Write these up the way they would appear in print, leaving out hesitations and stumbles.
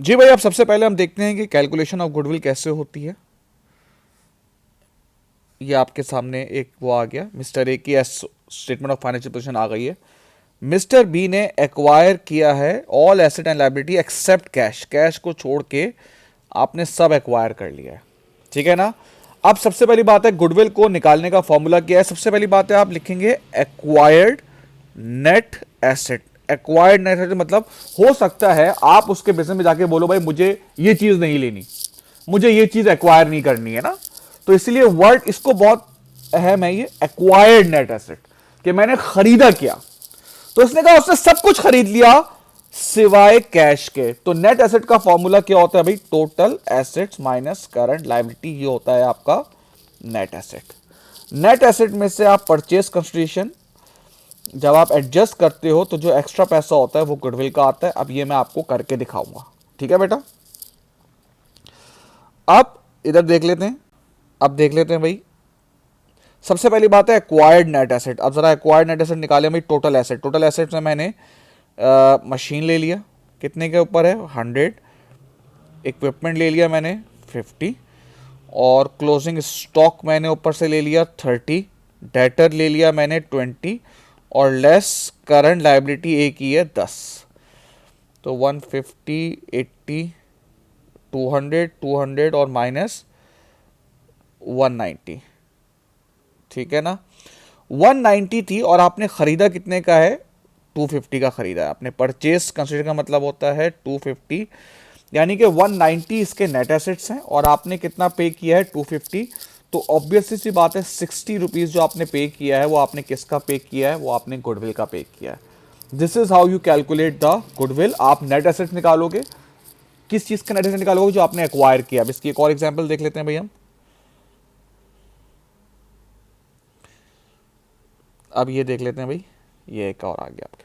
जी भाई, अब सबसे पहले हम देखते हैं कि कैलकुलेशन ऑफ गुडविल कैसे होती है। ये आपके सामने एक वो आ गया, मिस्टर ए की स्टेटमेंट ऑफ फाइनेंशियल पोजीशन आ गई है। मिस्टर बी ने एक्वायर किया है all asset and liability except cash, cash को छोड़ के आपने सब एक्वायर कर लिया है, ठीक है ना। अब सबसे पहली बात है, गुडविल को निकालने का फॉर्मूला क्या है। सबसे पहली बात है, आप लिखेंगे acquired net asset. Acquired net asset मतलब हो सकता है आप उसके बिजनेस में जाके बोलो भाई मुझे ये चीज नहीं लेनी, मुझे ये चीज एक्वायर नहीं करनी है ना, तो इसलिए वर्ड इसको बहुत अहम है ये एक्वायर्ड नेट एसेट, कि मैंने खरीदा क्या। तो इसने कहा उसने सब कुछ खरीद लिया सिवाय कैश के। तो नेट एसेट का फॉर्मूला क्या होता है भाई, total assets minus current liability, ये होता है आपका नेट एसेट। नेट एसेट में से आप परचेज कंसिडरेशन जब आप एडजस्ट करते हो तो जो एक्स्ट्रा पैसा होता है वो गुडविल का आता है। अब ये मैं आपको करके दिखाऊंगा, ठीक है बेटा। अब इधर देख लेते हैं, अब देख लेते हैं भाई। सबसे पहली बात है एक्वायर्ड नेट एसेट। अब जरा एक्वायर्ड नेट एसेट निकाले भाई। टोटल एसेट, टोटल एसेट में मैंने मशीन ले लिया, कितने के ऊपर है 100, इक्विपमेंट ले लिया मैंने 50, और क्लोजिंग स्टॉक मैंने ऊपर से ले लिया 30, डेटर ले लिया मैंने 20, और लेस करंट लायबिलिटी एक ही है 10। तो 150, 80, 200, 200 और माइनस 190, ठीक है ना। 190 थी और आपने खरीदा कितने का है, 250 का खरीदा है आपने। परचेज कंसिडर का मतलब होता है 250, यानी कि 190 इसके नेट एसेट्स हैं और आपने कितना पे किया है 250। तो ऑब्वियसली सी बात है 60 रुपीज जो आपने पे किया है वो आपने किसका पे किया है, वो आपने गुडविल का पे किया है। This is how you calculate the goodwill. आप नेट एसेट्स निकालोगे, किस चीज का नेट एसेट निकालोगे, जो आपने एक्वायर किया। अब इसकी एक और एग्जांपल देख लेते हैं भाई हम। अब ये देख लेते हैं भाई, ये एक और आ गया आपके,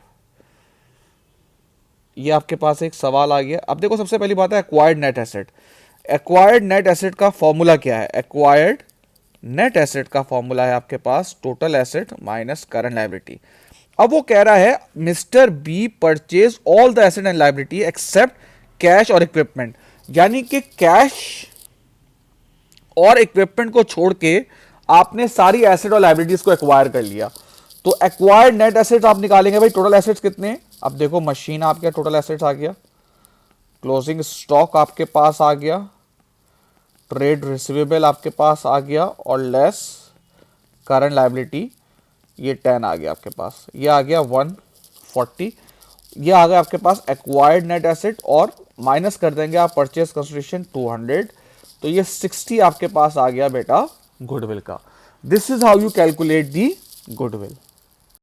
ये आपके पास एक सवाल आ गया। अब देखो सबसे पहली बात है acquired net asset. Acquired net asset का फॉर्मूला क्या है, एक्वायर्ड नेट एसेट का फॉर्मूला है आपके पास total asset minus current liability. अब वो कह रहा है mister B purchase all the asset and liability except cash और इक्विपमेंट, यानी कि कैश और इक्विपमेंट को छोड़ के आपने सारी एसेट और लायबिलिटीज को एक्वायर कर लिया। तो एक्वायर्ड नेट एसेट आप निकालेंगे भाई, टोटल एसेट्स कितने हैं। अब देखो मशीन आपके टोटल एसेट्स आ गया, क्लोजिंग स्टॉक आपके पास आ गया, ट्रेड रिसीवेबल आपके पास आ गया, और लेस करंट लायबिलिटी ये 10 आ गया आपके पास, ये आ गया 140, ये आ गया आपके पास एक्वायर्ड नेट एसेट, और माइनस कर देंगे आप परचेज कंसिडरेशन 200, तो ये 60 आपके पास आ गया बेटा गुडविल का। This is how you calculate the goodwill.